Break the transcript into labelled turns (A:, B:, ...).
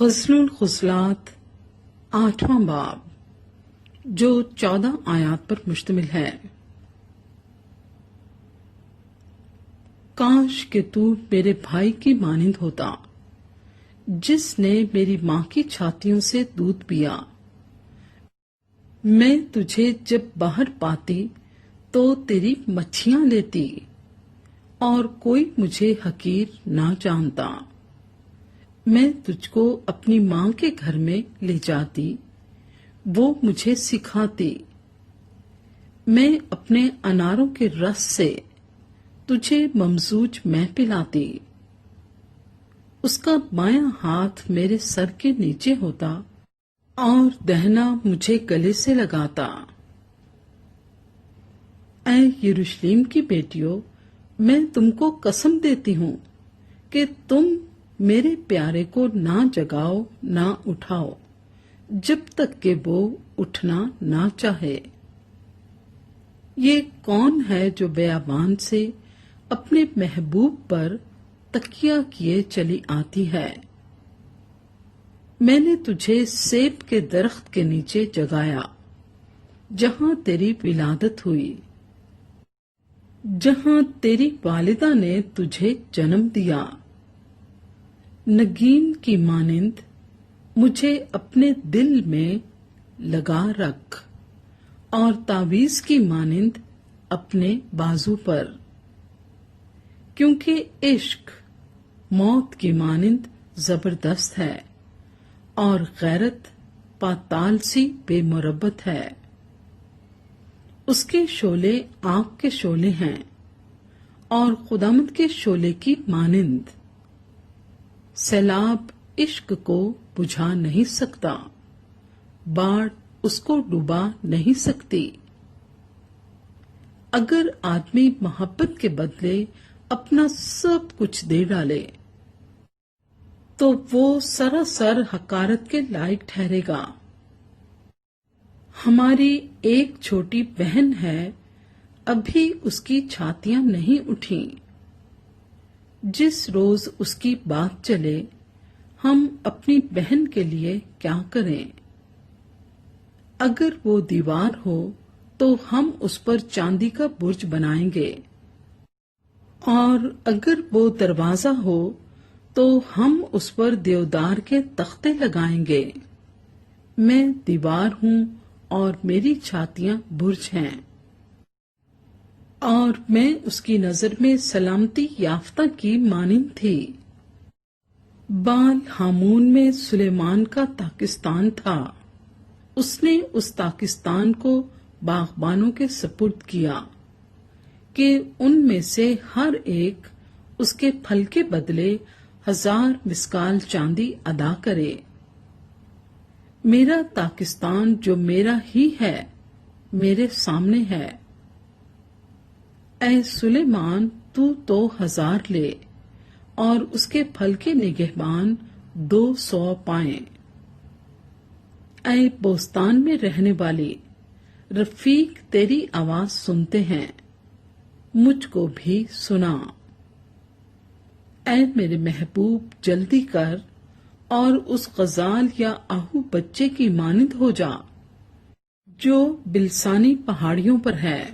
A: غزل الخصلات 8واں باب جو 14 آیات پر مشتمل ہے۔ کاش کہ تو میرے بھائی کی مانند ہوتا جس نے میری ماں کی چھاتیوں سے دودھ پیا۔ میں تجھے جب باہر پاتی تو تیری مچھیاں لیتی اور کوئی مجھے حقیر نہ جانتا۔ میں تجھ کو اپنی ماں کے گھر میں لے جاتی، وہ مجھے سکھاتی۔ میں اپنے اناروں کے رس سے تجھے ممزوج میں پلاتی۔ اس کا بایاں ہاتھ میرے سر کے نیچے ہوتا اور دہنا مجھے گلے سے لگاتا۔ اے یروشلیم کی بیٹیوں، میں تم کو قسم دیتی ہوں کہ تم میرے پیارے کو نہ جگاؤ نہ اٹھاؤ جب تک کہ وہ اٹھنا نہ چاہے۔ یہ کون ہے جو بیابان سے اپنے محبوب پر تکیہ کیے چلی آتی ہے؟ میں نے تجھے سیب کے درخت کے نیچے جگایا جہاں تیری ولادت ہوئی، جہاں تیری والدہ نے تجھے جنم دیا۔ نگین کی مانند مجھے اپنے دل میں لگا رکھ اور تعویذ کی مانند اپنے بازو پر، کیونکہ عشق موت کی مانند زبردست ہے اور غیرت پاتال سی بے مربت ہے۔ اس کے شعلے آگ کے شعلے ہیں اور خداوند کے شعلے کی مانند۔ سیلاب عشق کو بجھا نہیں سکتا، باڑھ اس کو ڈوبا نہیں سکتی۔ اگر آدمی محبت کے بدلے اپنا سب کچھ دے ڈالے تو وہ سراسر حقارت کے لائق ٹھہرے گا۔ ہماری ایک چھوٹی بہن ہے، ابھی اس کی چھاتیاں نہیں اٹھیں۔ جس روز اس کی بات چلے ہم اپنی بہن کے لیے کیا کریں؟ اگر وہ دیوار ہو تو ہم اس پر چاندی کا برج بنائیں گے، اور اگر وہ دروازہ ہو تو ہم اس پر دیودار کے تختے لگائیں گے۔ میں دیوار ہوں اور میری چھاتیاں برج ہیں، اور میں اس کی نظر میں سلامتی یافتہ کی مانند تھی۔ بال ہامون میں سلیمان کا تاکستان تھا، اس نے اس تاکستان کو باغبانوں کے سپرد کیا کہ ان میں سے ہر ایک اس کے پھل کے بدلے 1000 مسکال چاندی ادا کرے۔ میرا تاکستان جو میرا ہی ہے میرے سامنے ہے۔ اے سلیمان، تو 1000 لے اور اس کے پھل کے نگہبان 200 پائیں۔ اے بوستان میں رہنے والی، رفیق تیری آواز سنتے ہیں، مجھ کو بھی سنا۔ اے میرے محبوب، جلدی کر اور اس غزال یا آہو بچے کی مانند ہو جا جو بلسانی پہاڑیوں پر ہے۔